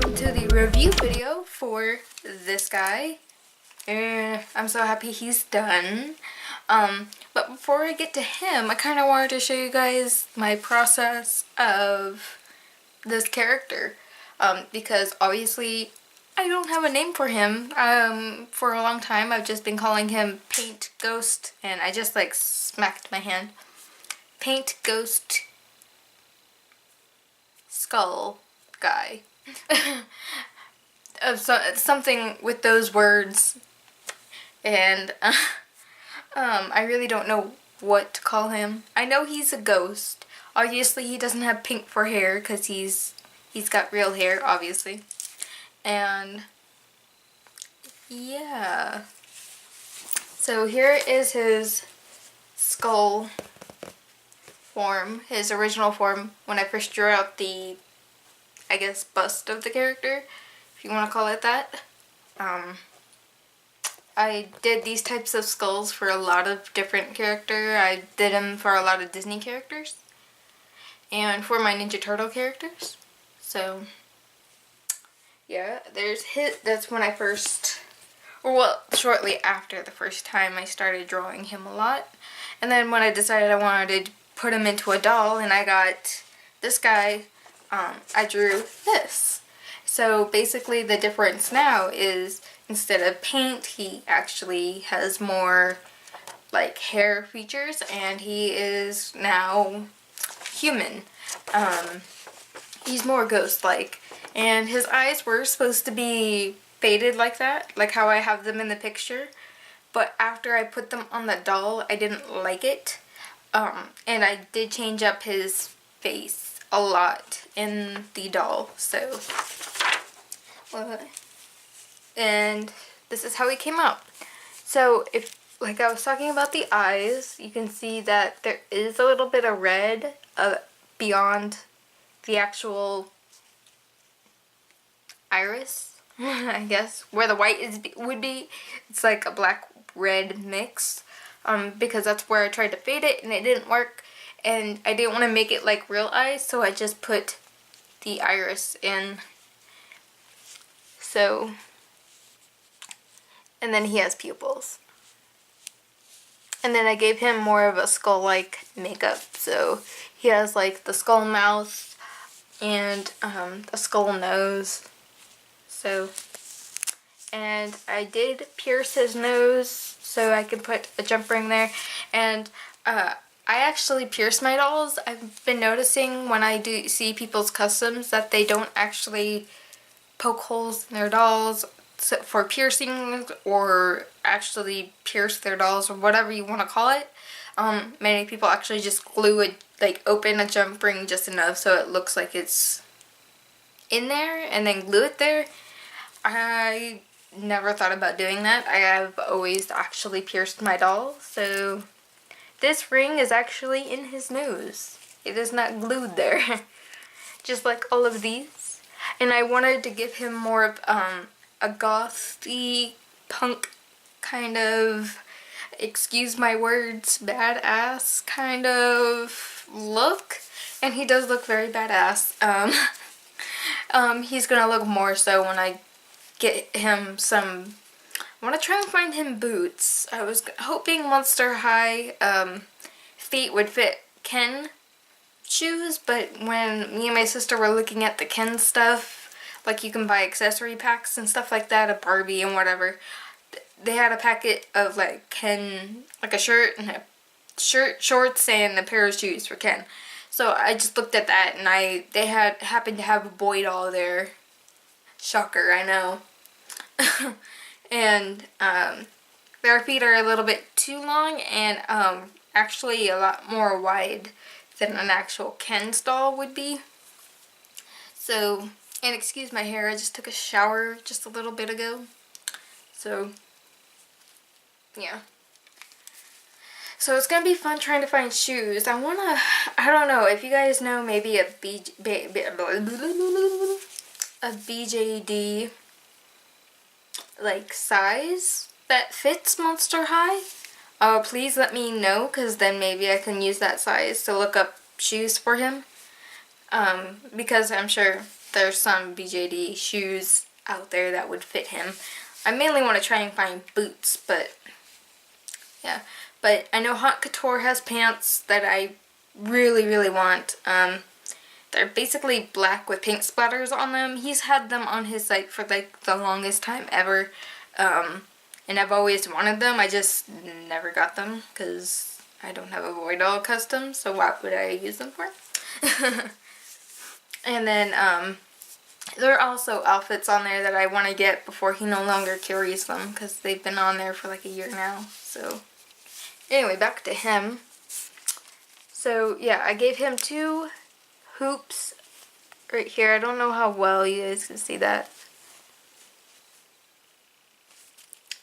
welcome to the review video for this guy. I'm so happy he's done. But before I get to him, I kind of wanted to show you guys my process of this character. Because obviously I don't have a name for him. For a long time I've just been calling him Paint Ghost, and I just like smacked my hand. Paint Ghost Skull Guy. Something with those words, and I really don't know what to call him. I know he's a ghost. Obviously he doesn't have pink for hair because he's got real hair, obviously. And yeah, so here is his skull form, his original form when I first drew out the, I guess, bust of the character, if you want to call it that. I did these types of skulls for a lot of different characters. I did them for a lot of Disney characters and for my Ninja Turtle characters. So yeah, that's when I first, or well, shortly after the first time I started drawing him a lot. And then when I decided I wanted to put him into a doll and I got this guy, I drew this. So basically the difference now is instead of paint, he actually has more like hair features, and he is now human. He's more ghost-like, and his eyes were supposed to be faded like that, like how I have them in the picture, but after I put them on the doll I didn't like it. And I did change up his face a lot in the doll, so and this is how he came out. So if, like I was talking about the eyes, you can see that there is a little bit of red beyond the actual iris, I guess, where the white would be. It's like a black-red mix, because that's where I tried to fade it and it didn't work, and I didn't want to make it like real eyes, so I just put the iris in. So, and then he has pupils. And then I gave him more of a skull-like makeup, so he has like the skull mouth and a skull nose. So, and I did pierce his nose so I could put a jump ring there. And I actually pierce my dolls. I've been noticing when I do see people's customs that they don't actually poke holes in their dolls for piercings, or actually pierce their dolls, or whatever you want to call it. Many people actually just glue it, like open a jump ring just enough so it looks like it's in there and then glue it there. I never thought about doing that. I have always actually pierced my doll, so this ring is actually in his nose. It is not glued there, just like all of these. And I wanted to give him more of a gothy punk kind of, excuse my words, badass kind of look. And he does look very badass. He's gonna look more so when I get him some, I want to try and find him boots. I was hoping Monster High feet would fit Ken shoes, but when me and my sister were looking at the Ken stuff, like you can buy accessory packs and stuff like that, a Barbie and whatever, they had a packet of like Ken, like a shirt and a shorts and a pair of shoes for Ken. So I just looked at that and they happened to have a boy doll there. Shocker, I know. And their feet are a little bit too long and actually a lot more wide than an actual Ken doll would be. So, and excuse my hair, I just took a shower just a little bit ago. So, yeah. So it's gonna be fun trying to find shoes. I don't know, if you guys know maybe a BJD like size that fits Monster High, please let me know, because then maybe I can use that size to look up shoes for him. Because I'm sure there's some BJD shoes out there that would fit him. I mainly want to try and find boots, but yeah. But I know Haute Couture has pants that I really, really want. They're basically black with pink splatters on them. He's had them on his site for like the longest time ever. And I've always wanted them. I just never got them because I don't have a Void All custom, so what would I use them for? And then there are also outfits on there that I want to get before he no longer carries them because they've been on there for like a year now. So anyway, back to him. So yeah, I gave him 2 hoops right here. I don't know how well you guys can see that.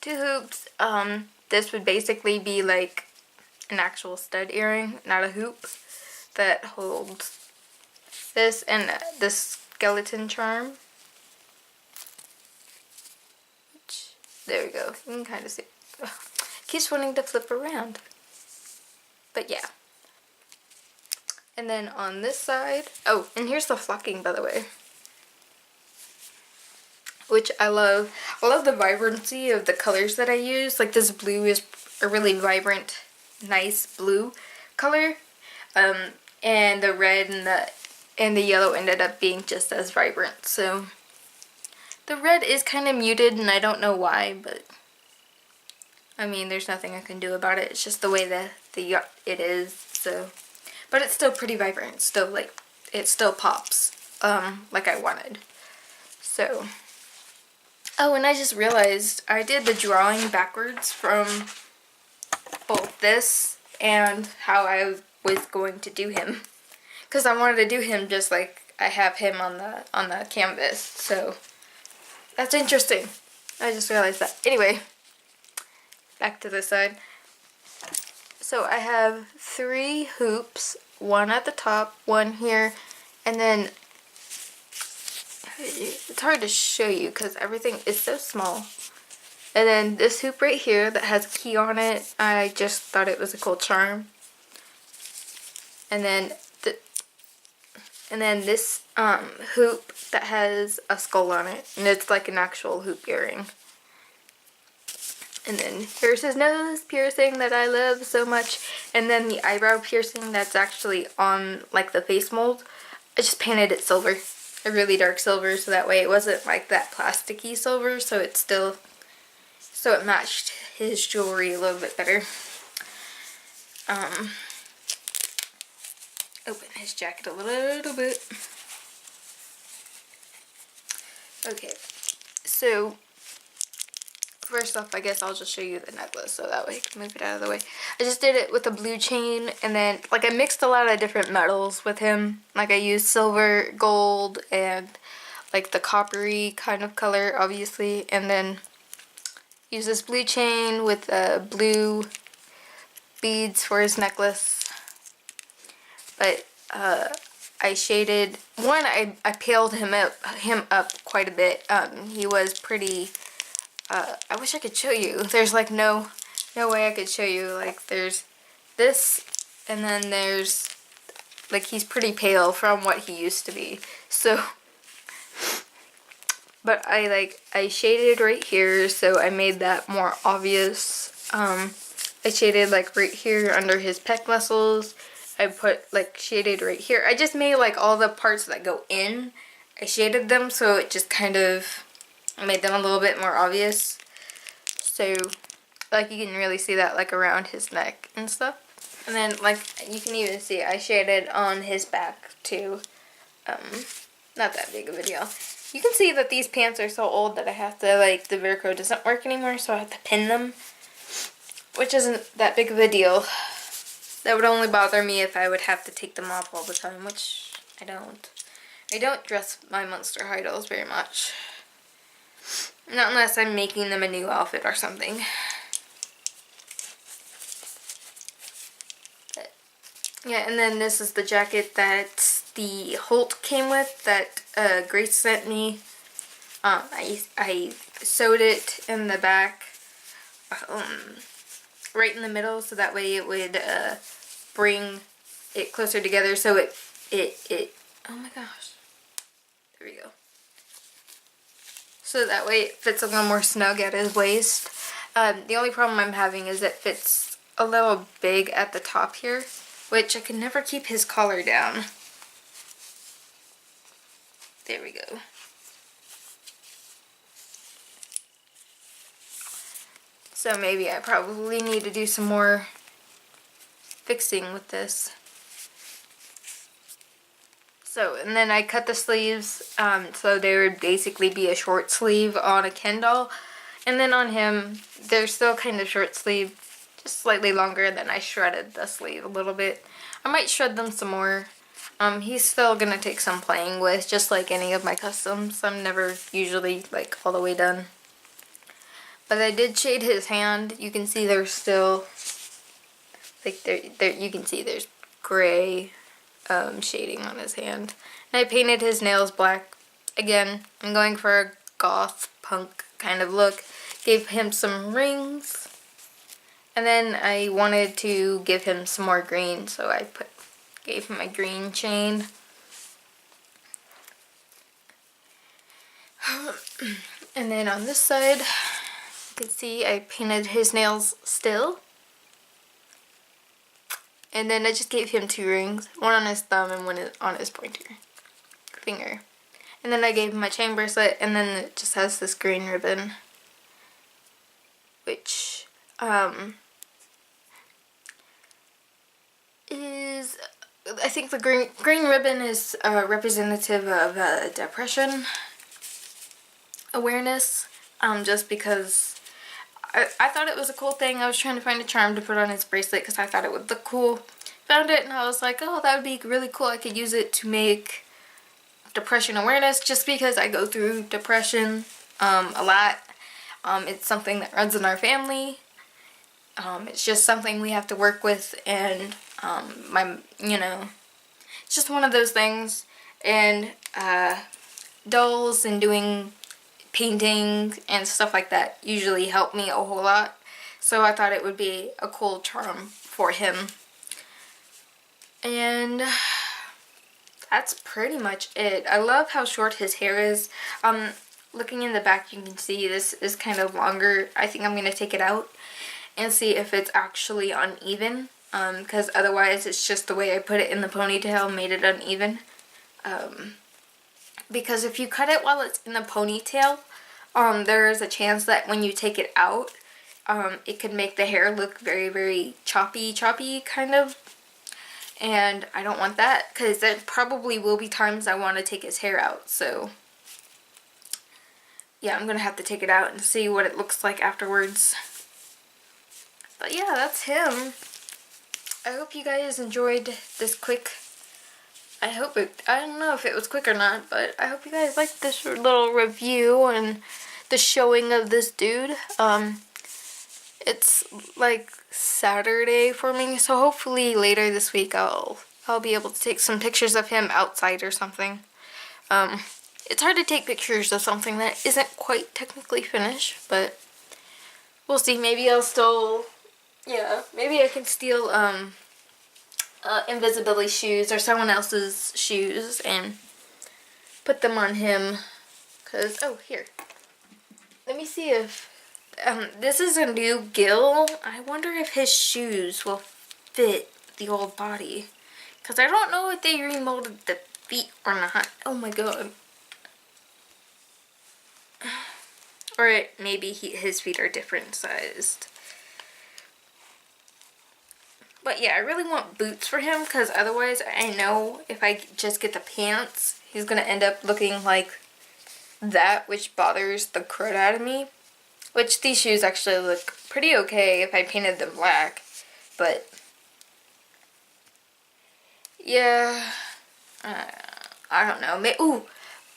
2 hoops. This would basically be like an actual stud earring, not a hoop, that holds this and this skeleton charm. Which, there we go. You can kind of see. Ugh. Keeps wanting to flip around. But yeah. And then on this side, oh, and here's the flocking, by the way, which I love. I love the vibrancy of the colors that I use. Like this blue is a really vibrant, nice blue color, and the red and the yellow ended up being just as vibrant. So the red is kind of muted, and I don't know why, but I mean, there's nothing I can do about it. It's just the way that it is. So. But it's still pretty vibrant. Still, like, it still pops, like I wanted. So, oh, and I just realized I did the drawing backwards from both this and how I was going to do him, because I wanted to do him just like I have him on the canvas. So that's interesting. I just realized that. Anyway, back to this side. So I have 3 hoops, 1 at the top, 1 here, and then it's hard to show you because everything is so small. And then this hoop right here that has a key on it, I just thought it was a cool charm. And then this hoop that has a skull on it, and it's like an actual hoop earring. And then here's his nose piercing that I love so much. And then the eyebrow piercing that's actually on like the face mold. I just painted it silver. A really dark silver, so that way it wasn't like that plasticky silver. So it matched his jewelry a little bit better. Open his jacket a little bit. Okay, so first off, I guess I'll just show you the necklace so that way I can move it out of the way. I just did it with a blue chain, and then like I mixed a lot of different metals with him. Like I used silver, gold, and like the coppery kind of color, obviously, and then use this blue chain with blue beads for his necklace. But I shaded I paled him up quite a bit. He was pretty. I wish I could show you. There's like no way I could show you. Like there's this, and then there's like he's pretty pale from what he used to be. So, but I shaded right here, so I made that more obvious. I shaded like right here under his pec muscles. I put like shaded right here. I just made like all the parts that go in. I shaded them so it just kind of made them a little bit more obvious. So like you can really see that like around his neck and stuff. And then like you can even see I shaded on his back too. Not that big of a deal. You can see that these pants are so old that I have to like the Velcro doesn't work anymore, so I have to pin them, which isn't that big of a deal. That would only bother me if I would have to take them off all the time, which I don't. I don't dress my Monster High dolls very much. Not unless I'm making them a new outfit or something. But, yeah, and then this is the jacket that the Holt came with that Grace sent me. I sewed it in the back, right in the middle, so that way it would bring it closer together. So it oh my gosh, There we go. So that way it fits a little more snug at his waist. The only problem I'm having is it fits a little big at the top here, which I can never keep his collar down. There we go. So maybe I probably need to do some more fixing with this. So, and then I cut the sleeves so they would basically be a short sleeve on a Ken doll. And then on him, they're still kind of short sleeve, just slightly longer. And then I shredded the sleeve a little bit. I might shred them some more. He's still gonna take some playing with, just like any of my customs. I'm never usually like all the way done. But I did shade his hand. You can see there's still, like there you can see there's gray shading on his hand. And I painted his nails black. Again, I'm going for a goth punk kind of look. Gave him some rings. And then I wanted to give him some more green, so I gave him a green chain. And then on this side, you can see I painted his nails still. And then I just gave him 2 rings, one on his thumb and one on his pointer finger. And then I gave him a chain bracelet, and then it just has this green ribbon, which is, I think the green ribbon is representative of depression awareness, just because I thought it was a cool thing. I was trying to find a charm to put on his bracelet because I thought it would look cool. Found it and I was like, oh, that would be really cool. I could use it to make depression awareness, just because I go through depression a lot. It's something that runs in our family. It's just something we have to work with, and it's just one of those things. And dolls and doing painting and stuff like that usually help me a whole lot. So I thought it would be a cool charm for him. And that's pretty much it. I love how short his hair is. Looking in the back, you can see this is kind of longer. I think I'm going to take it out and see if it's actually uneven. Because otherwise it's just the way I put it in the ponytail made it uneven. Because if you cut it while it's in the ponytail, there is a chance that when you take it out, it could make the hair look very, very choppy kind of. And I don't want that, because there probably will be times I want to take his hair out. So yeah, I'm going to have to take it out and see what it looks like afterwards. But yeah, that's him. I hope you guys enjoyed this quick, I don't know if it was quick or not, but I hope you guys liked this little review and the showing of this dude. It's like Saturday for me, so hopefully later this week I'll be able to take some pictures of him outside or something. It's hard to take pictures of something that isn't quite technically finished, but we'll see. Maybe I'll still, maybe I can steal Invisibility shoes or someone else's shoes and put them on him. Cause, oh, here. Let me see if, this is a new Gil. I wonder if his shoes will fit the old body. Because I don't know if they remolded the feet or not. Oh my god. Or maybe his feet are different sized. But yeah, I really want boots for him, because otherwise I know if I just get the pants, he's going to end up looking like that, which bothers the crud out of me. Which these shoes actually look pretty okay if I painted them black. But yeah, I don't know.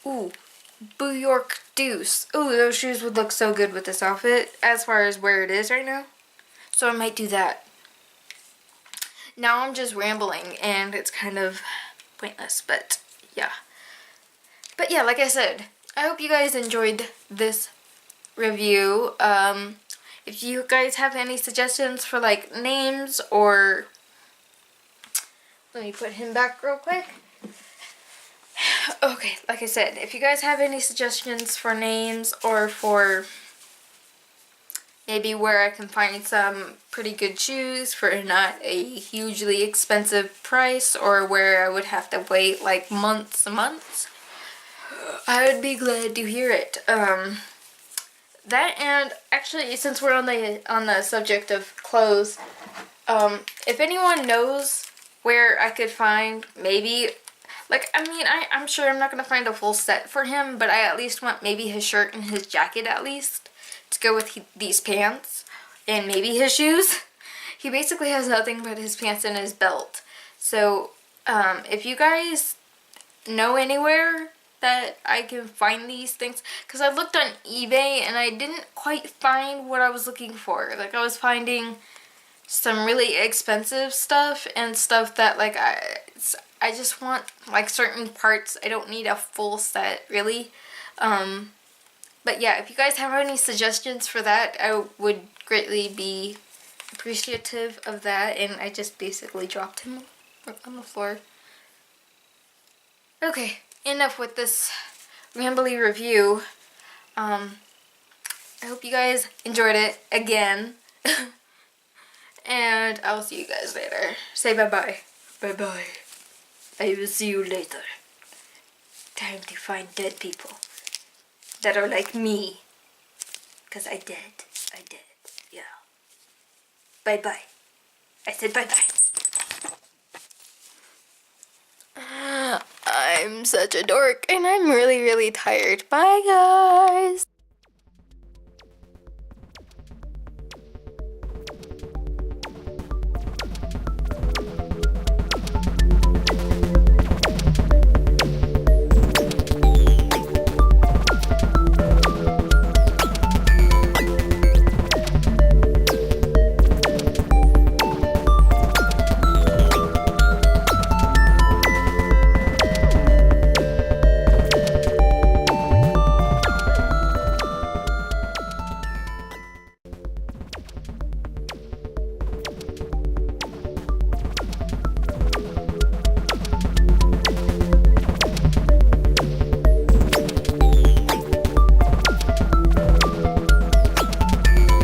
Ooh, Boo York Deuce. Ooh, those shoes would look so good with this outfit as far as where it is right now. So I might do that. Now I'm just rambling and it's kind of pointless, but yeah. But yeah, like I said, I hope you guys enjoyed this review. If you guys have any suggestions for like names, or let me put him back real quick. Okay, like I said, if you guys have any suggestions for names or for maybe where I can find some pretty good shoes for not a hugely expensive price, or where I would have to wait like months and months, I would be glad to hear it. That, and actually, since we're on the subject of clothes, if anyone knows where I could find maybe, like, I mean, I'm sure I'm not going to find a full set for him, but I at least want maybe his shirt and his jacket at least to go with these pants, and maybe his shoes. He basically has nothing but his pants and his belt. So, if you guys know anywhere that I can find these things, because I looked on eBay and I didn't quite find what I was looking for. Like, I was finding some really expensive stuff and stuff that, like, I just want like certain parts. I don't need a full set really. But yeah, if you guys have any suggestions for that, I would greatly be appreciative of that. And I just basically dropped him on the floor. Okay, enough with this rambly review. I hope you guys enjoyed it again. And I'll see you guys later. Say bye-bye. Bye-bye. I will see you later. Time to find dead people that are like me. Because I did. Yeah. Bye-bye. I said bye-bye. I'm such a dork and I'm really, really tired. Bye, guys.